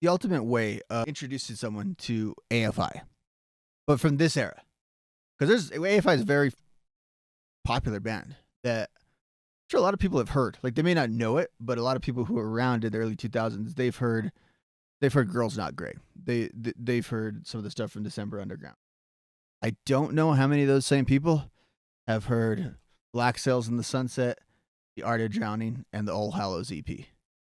the ultimate way of introducing someone to AFI, but from this era, because AFI is a very popular band that I'm sure a lot of people have heard. Like, they may not know it, but a lot of people who were around in the early 2000s, they've heard Girls Not Grey. They've heard some of the stuff from December Underground. I don't know how many of those same people have heard Black Sails in the Sunset, The Art of Drowning, and the All Hallows EP,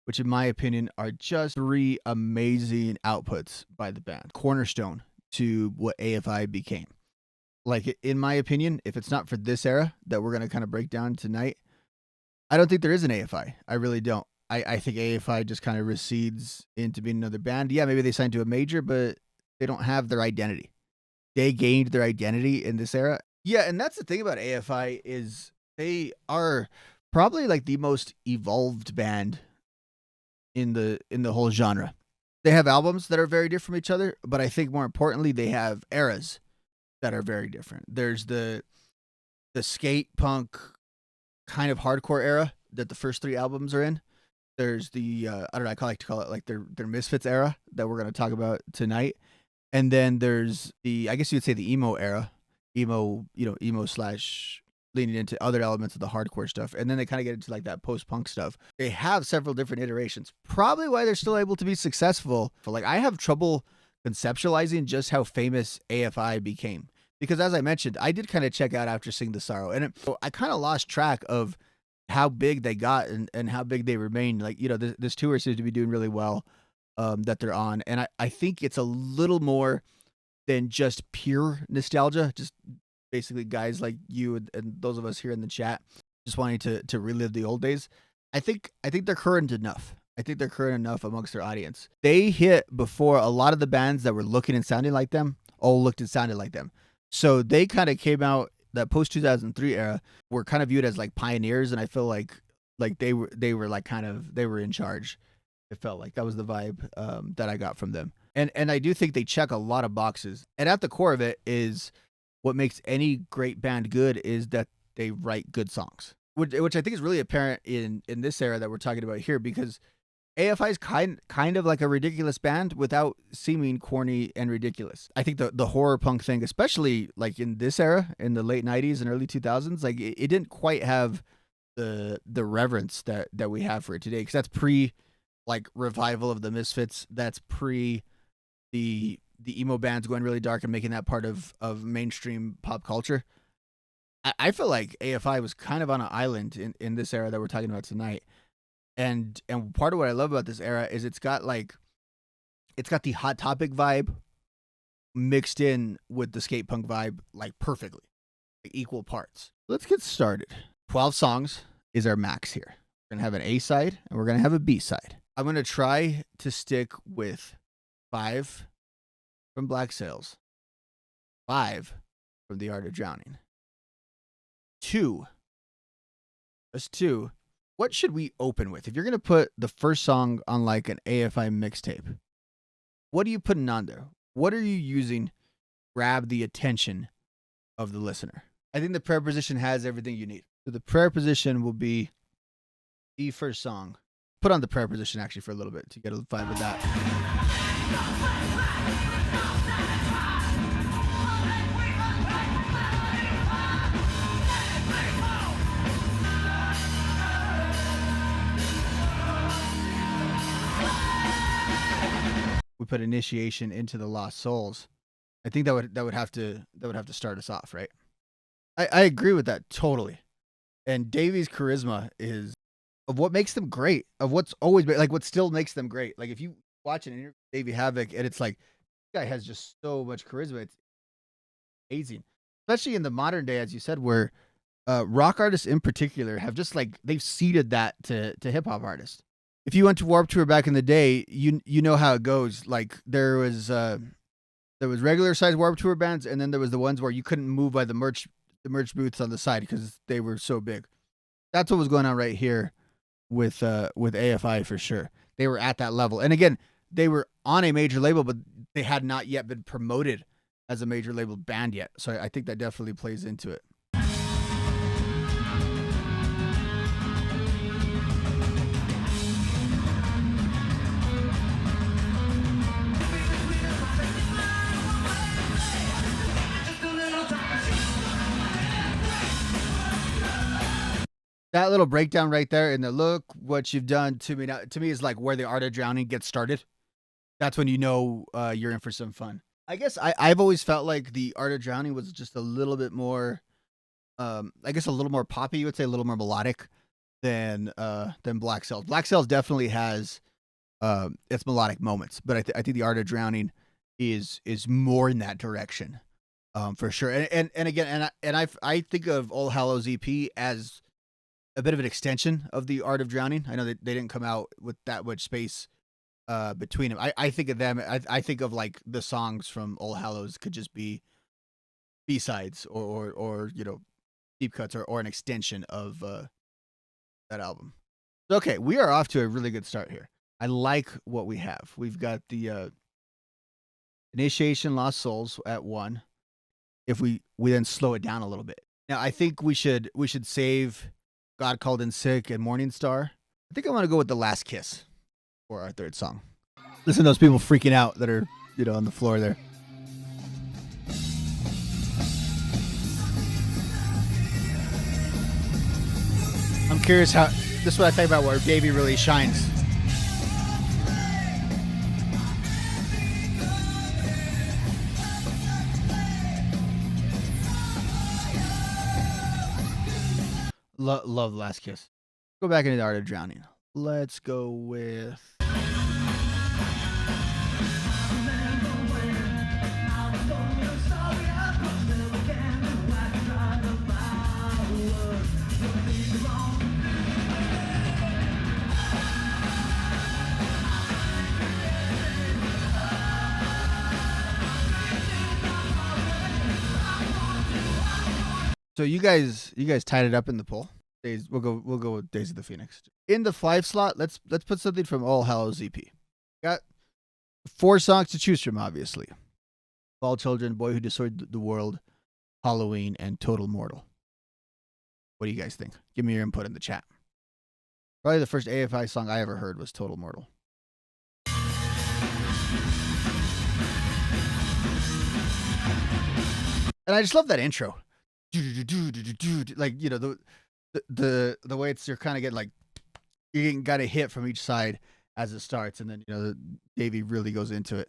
which in my opinion are just 3 amazing outputs by the band. Cornerstone to what AFI became. Like, in my opinion, if it's not for this era that we're going to kind of break down tonight, I don't think there is an AFI. I really don't. I think AFI just kind of recedes into being another band. Yeah, maybe they signed to a major, but they don't have their identity. They gained their identity in this era. Yeah, and that's the thing about AFI is they are probably like the most evolved band in the whole genre. They have albums that are very different from each other, but I think more importantly, they have eras that are very different. There's the skate punk kind of hardcore era that the first 3 albums are in. There's the I don't know, I like to call it like their Misfits era that we're going to talk about tonight. And then there's the, I guess you'd say, the emo era, emo slash leaning into other elements of the hardcore stuff. And then they kind of get into like that post-punk stuff. They have several different iterations, probably why they're still able to be successful. But like, I have trouble conceptualizing just how famous AFI became, because as I mentioned, I did kind of check out after Sing the Sorrow, and I kind of lost track of how big they got and how big they remained. Like, this tour seems to be doing really well that they're on. And I think it's a little more than just pure nostalgia, just basically guys like you and those of us here in the chat just wanting to relive the old days. I think they're current enough. I think they're current enough amongst their audience. They hit before a lot of the bands that were looking and sounding like them all looked and sounded like them. So they kind of came out, that post 2003 era were kind of viewed as like pioneers, and I feel like they were like kind of, they were in charge. It felt like that was the vibe that I got from them, and I do think they check a lot of boxes. And at the core of it is what makes any great band good is that they write good songs, which I think is really apparent in this era that we're talking about here, because AFI is kind of like a ridiculous band without seeming corny and ridiculous. I think the horror punk thing, especially like in this era, in the late 90s and early 2000s, like it didn't quite have the reverence that we have for it today, because that's pre like revival of the Misfits. That's pre the emo bands going really dark and making that part of mainstream pop culture. I feel like AFI was kind of on an island in this era that we're talking about tonight. And part of what I love about this era is it's got the Hot Topic vibe mixed in with the skate punk vibe, like perfectly, like equal parts. Let's get started. 12 songs is our max here. We're going to have an A side and we're going to have a B side. I'm going to try to stick with 5 from Black Sails, 5 from The Art of Drowning, 2, just 2. What should we open with? If you're going to put the first song on like an AFI mixtape, what are you putting on there? What are you using to grab the attention of the listener? I think the prayer position has everything you need. So the prayer position will be the first song. Put on the prayer position actually for a little bit to get a vibe of that. We put Initiation into the Lost Souls. I think that would have to start us off, right? I agree with that totally. And Davey's charisma is of what makes them great, of what's always been, like what still makes them great. Like if you watch an interview with Davey Havoc and it's like, this guy has just so much charisma. It's amazing. Especially in the modern day, as you said, where rock artists in particular have just like, they've ceded that to hip hop artists. If you went to Warped Tour back in the day, you know how it goes. Like there was regular sized Warped Tour bands, and then there was the ones where you couldn't move by the merch booths on the side because they were so big. That's what was going on right here with AFI for sure. They were at that level, and again, they were on a major label, but they had not yet been promoted as a major label band yet. So I think that definitely plays into it. That little breakdown right there in the look what you've done to me now, to me is like where the art of drowning gets started. That's when you know you're in for some fun. I guess I've always felt like the art of drowning was just a little bit more, I guess a little more poppy. You would say a little more melodic than Black Cells. Black Cells definitely has its melodic moments, but I think the art of drowning is more in that direction, for sure. And again, I think of Old Hallows EP as a bit of an extension of the art of drowning. I know that they didn't come out with that much space between them. I think of them. I think of like the songs from Old Hallows could just be B-sides or you know, deep cuts or an extension of that album. Okay, we are off to a really good start here. I like what we have. We've got the Initiation Lost Souls at 1. If we then slow it down a little bit. Now I think we should save God Called in Sick and Morning Star. I think I want to go with The Last Kiss for our third song. Listen to those people freaking out that are, you know, on the floor there. I'm curious how, this is what I think about where Davey really shines. Love The Last Kiss. Go back into the art of drowning. Let's go with... So you guys tied it up in the poll. We'll go with Days of the Phoenix. In the 5 slot, let's put something from All Hallows EP. Got 4 songs to choose from, obviously. Fall Children, Boy Who Destroyed the World, Halloween, and Total Mortal. What do you guys think? Give me your input in the chat. Probably the first AFI song I ever heard was Total Mortal. And I just love that intro. Like, you know, the way it's, you're kind of getting like, you're getting got a hit from each side as it starts, and then, you know, Davey really goes into it.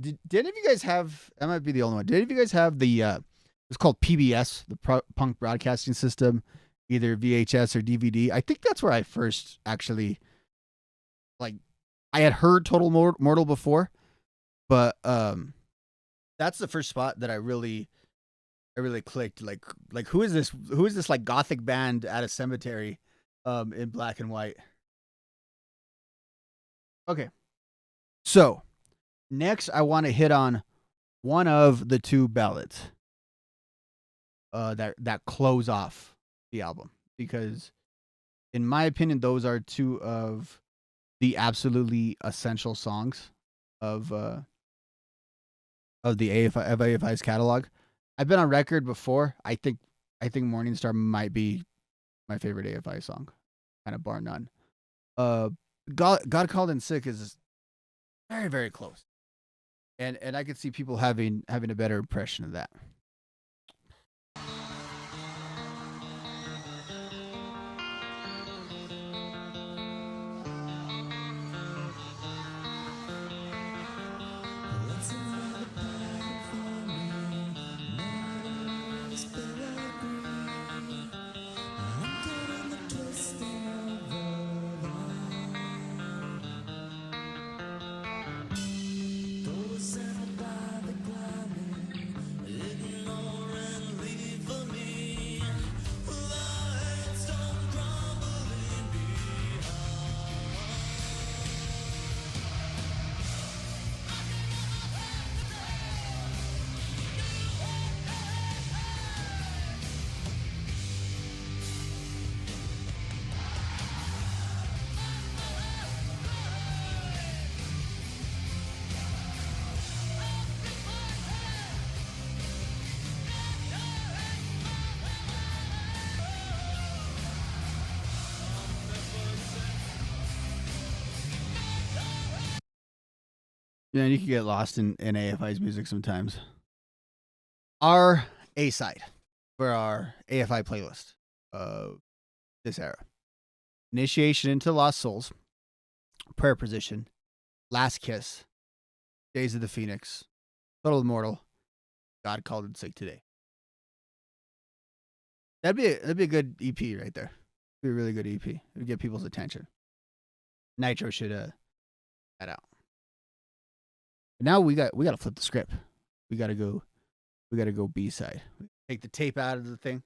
Did any of you guys have, I might be the only one, did any of you guys have the it's called PBS, the Punk Broadcasting System, either VHS or DVD? I think that's where I first actually, like, I had heard Total Mortal before, but that's the first spot that I really clicked. Like who is this like gothic band at a cemetery in black and white? Okay. So, next I want to hit on one of the 2 ballads that close off the album, because in my opinion those are 2 of the absolutely essential songs of the AFI's catalog. I've been on record before. I think Morning Star might be my favorite AFI song, kind of bar none. God Called in Sick is very, very close, and I could see people having a better impression of that. Man, you can get lost in AFI's music sometimes. Our A side for our AFI playlist of this era: Initiation into Lost Souls, Prayer Position, Last Kiss, Days of the Phoenix, Total Immortal, God Called in Sick Today. That'd be a good EP right there. Be a really good EP. It would get people's attention. Nitro should that out. But now we got to flip the script. We gotta go B side. Take the tape out of the thing.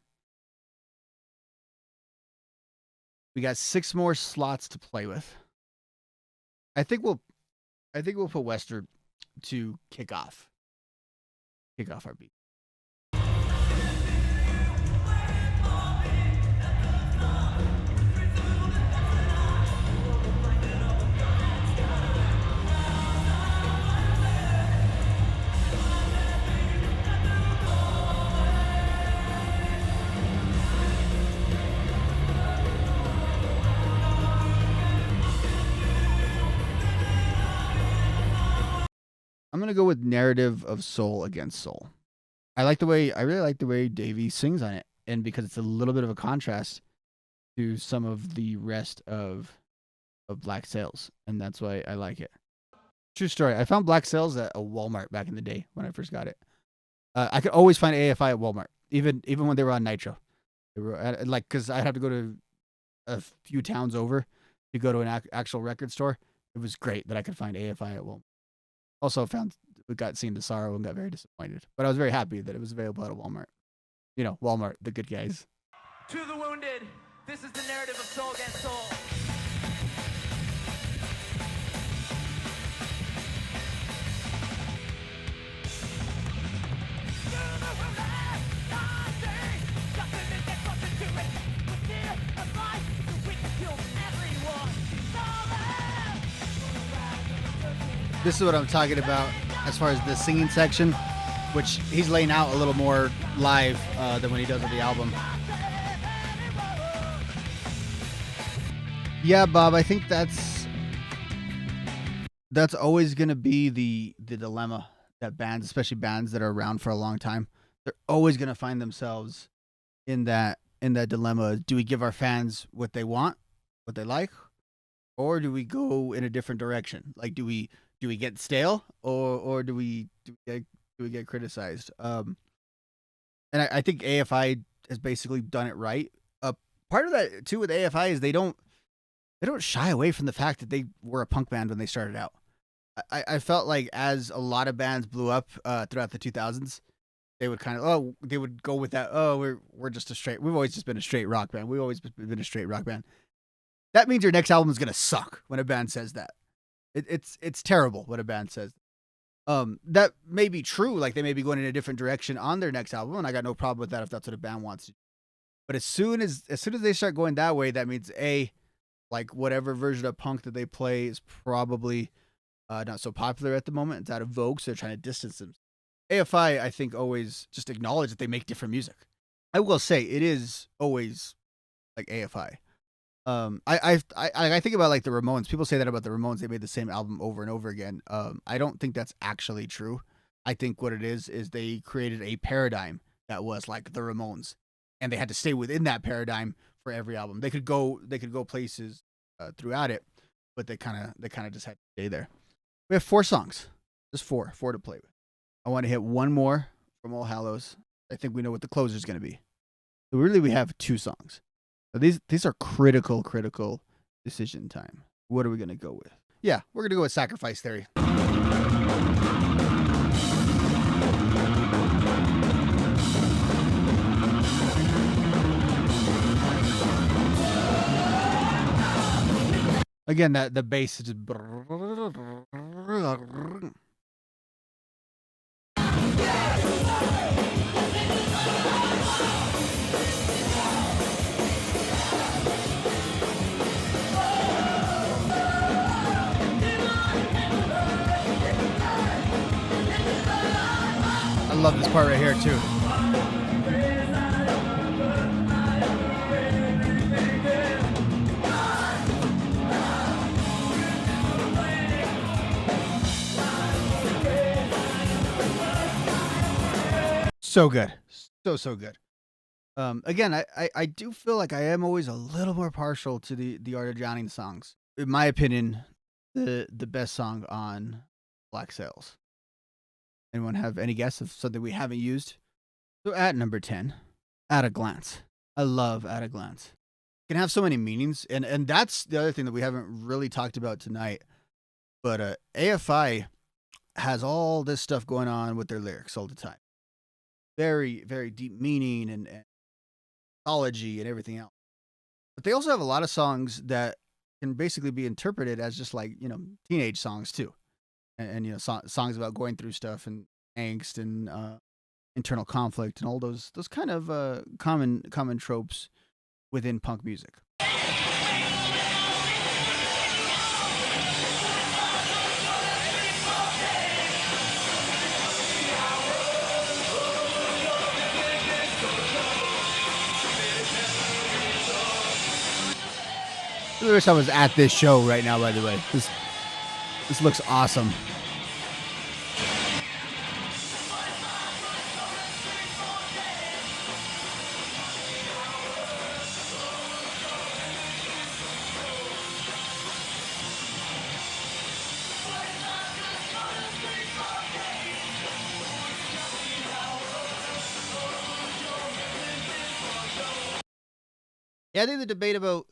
We got 6 more slots to play with. I think we'll put Wester to kick off our beat. I'm gonna go with Narrative of Soul Against Soul. I really like the way Davey sings on it, and because it's a little bit of a contrast to some of the rest of Black Sails, and that's why I like it. True story. I found Black Sails at a Walmart back in the day when I first got it. I could always find AFI at Walmart, even when they were on Nitro. They were because I'd have to go to a few towns over to go to an actual record store. It was great that I could find AFI at Walmart. Also got seen the sorrow and got very disappointed. But I was very happy that it was available at a Walmart. You know, Walmart, the good guys. To the wounded, this is the narrative of Soul Against Soul. This is what I'm talking about as far as the singing section, which he's laying out a little more live than when he does with the album. Yeah, Bob, I think that's always going to be the dilemma that bands, especially bands that are around for a long time, they're always going to find themselves in that dilemma. Do we give our fans what they want, what they like, or do we go in a different direction? Like, do we get stale, or do we get criticized? And I think AFI has basically done it right. Part of that too with AFI is they don't shy away from the fact that they were a punk band when they started out. I felt like as a lot of bands blew up throughout the 2000s, they would they would go with that. Oh, we've always just been a straight rock band. We've always been a straight rock band. That means your next album is gonna suck when a band says that. It's terrible when a band says that may be true. Like, they may be going in a different direction on their next album, and I got no problem with that if that's what a band wants to do. But as soon as they start going that way, that means like whatever version of punk that they play is probably not so popular at the moment. It's out of vogue, so they're trying to distance them. AFI, I think, always just acknowledge that they make different music. I will say it is always like AFI. I think about like the Ramones. People say that about the Ramones. They made the same album over and over again. I don't think that's actually true. I think what it is they created a paradigm that was like the Ramones, and they had to stay within that paradigm for every album. They could go places throughout it, but they kind of just had to stay there. We have 4 songs, just four to play with. I want to hit one more from All Hallows. I think we know what the closer is going to be. So really, we have 2 songs. These are critical decision time. What are we going to go with? Yeah, we're going to go with Sacrifice Theory. Again, the bass is just... I love this part right here too. so good, so good. Again, I do feel like I am always a little more partial to the Art of Drowning songs. In my opinion, the best song on Black Sails. Anyone have any guess of something we haven't used? So at number 10, At a Glance. I love At a Glance. It can have so many meanings, and that's the other thing that we haven't really talked about tonight. But AFI has all this stuff going on with their lyrics all the time. Very, very deep meaning and mythology and everything else. But they also have a lot of songs that can basically be interpreted as just like, teenage songs too. And songs about going through stuff and angst and internal conflict and all those kind of common tropes within punk music. I wish I was at this show right now, by the way. This looks awesome. Yeah, I think the debate about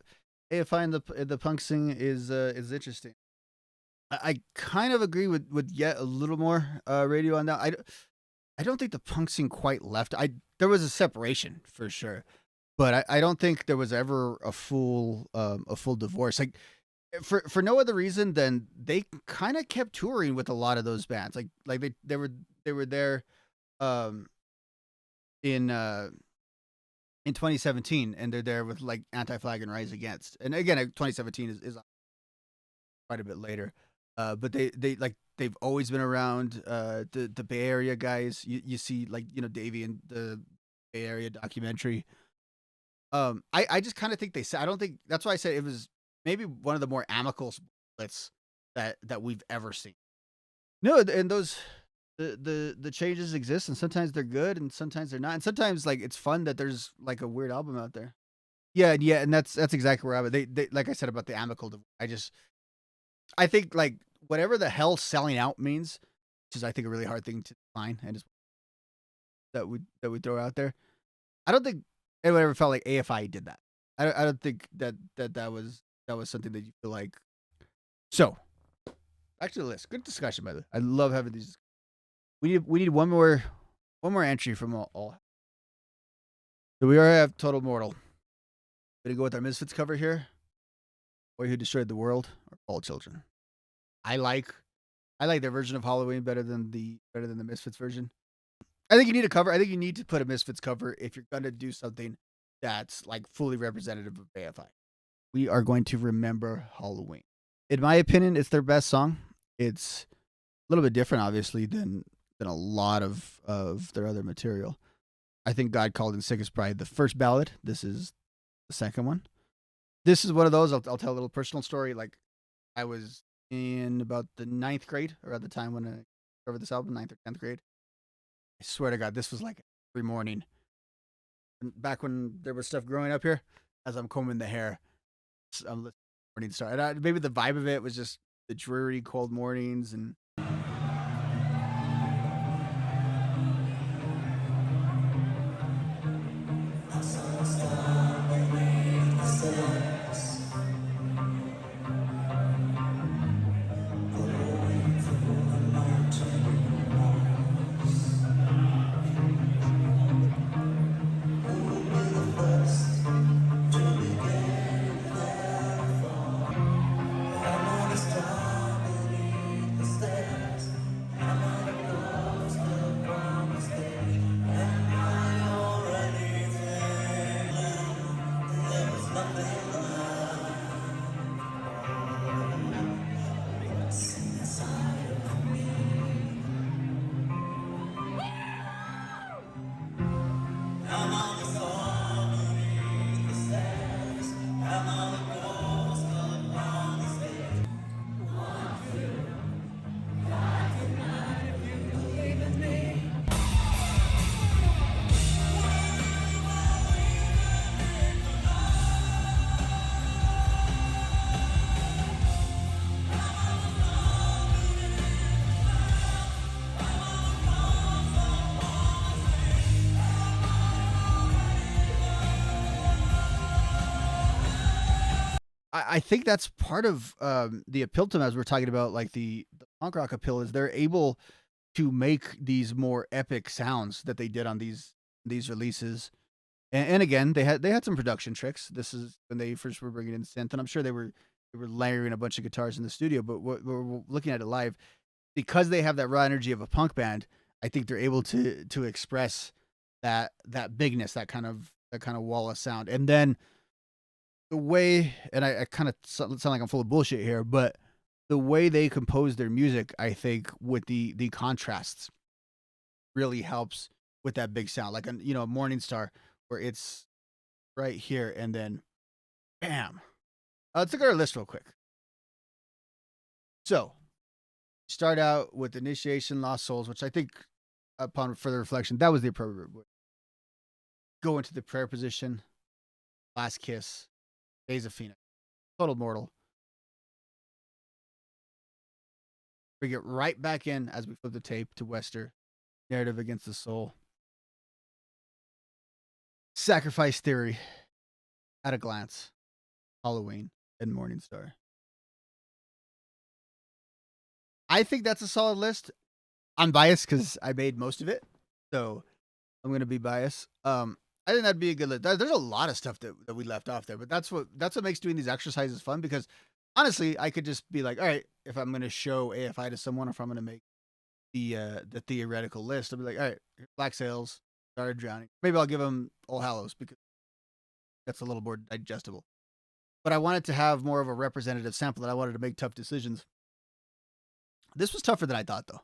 AFI and the punk scene is interesting. I kind of agree with yet a little more radio on that. I don't think the punk scene quite left. There was a separation for sure, but I don't think there was ever a full divorce. Like for no other reason than they kind of kept touring with a lot of those bands. Like they were there in 2017, and they're there with like Anti-Flag and Rise Against. And again, 2017 is quite a bit later. But they've always been around. The Bay Area guys, you see like Davey and the Bay Area documentary. I just kind of think I don't think that's why I said it was maybe one of the more amicable splits that we've ever seen. No, and those the changes exist, and sometimes they're good, and sometimes they're not, and sometimes like it's fun that there's like a weird album out there. Yeah, and that's exactly where I would. They like I said about the amicable. I think like whatever the hell selling out means, which is I think a really hard thing to define, and just that we throw out there. I don't think anyone ever felt like AFI did that. I don't think that was something that you feel like. So, back to the list. Good discussion, by the way. I love having these. We need one more entry from all. So we already have Total Mortal. Gonna go with our Misfits cover here. Boy Who Destroyed the World or All Children. I like their version of Halloween better than the Misfits version. I think you need a cover. I think you need to put a Misfits cover if you're gonna do something that's like fully representative of AFI. We are going to remember Halloween. In my opinion, it's their best song. It's a little bit different, obviously, than a lot of their other material. I think God Called and Sickest Bride, the first ballad. This is the second one. This is one of those. I'll tell a little personal story. Like, I was in about the 9th grade, or at the time when I covered this album, 9th or 10th grade. I swear to God, this was like every morning. Back when there was stuff growing up here, as I'm combing the hair, I'm listening to Morning Star. And maybe the vibe of it was just the dreary, cold mornings and. I think that's part of the appeal to them, as we're talking about, like the punk rock appeal, is they're able to make these more epic sounds that they did on these releases. And again, they had some production tricks. This is when they first were bringing in synth, and I'm sure they were layering a bunch of guitars in the studio. But what we're looking at it live, because they have that raw energy of a punk band, I think they're able to express that bigness, that kind of wall of sound. And then the way, and I kind of sound like I'm full of bullshit here, but the way they compose their music, I think, with the contrasts really helps with that big sound. Like a Morning Star, where it's right here and then bam. Let's look at our list real quick. So start out with Initiation, Lost Souls, which I think, upon further reflection, that was the appropriate way. Go into the prayer position, Last Kiss, Days of Phoenix, Total Mortal. We get right back in as we flip the tape to Wester, Narrative Against the Soul, Sacrifice Theory, At a Glance, Halloween, and Morning Star. I think that's a solid list. I'm biased because I made most of it, so I'm gonna be biased. I think that'd be a good list. There's a lot of stuff that we left off there, but that's what makes doing these exercises fun, because honestly, I could just be like, all right, if I'm gonna show AFI to someone, or if I'm gonna make the theoretical list, I'll be like, all right, Black Sails, Started Drowning. Maybe I'll give them All Hallows because that's a little more digestible. But I wanted to have more of a representative sample, and I wanted to make tough decisions. This was tougher than I thought, though.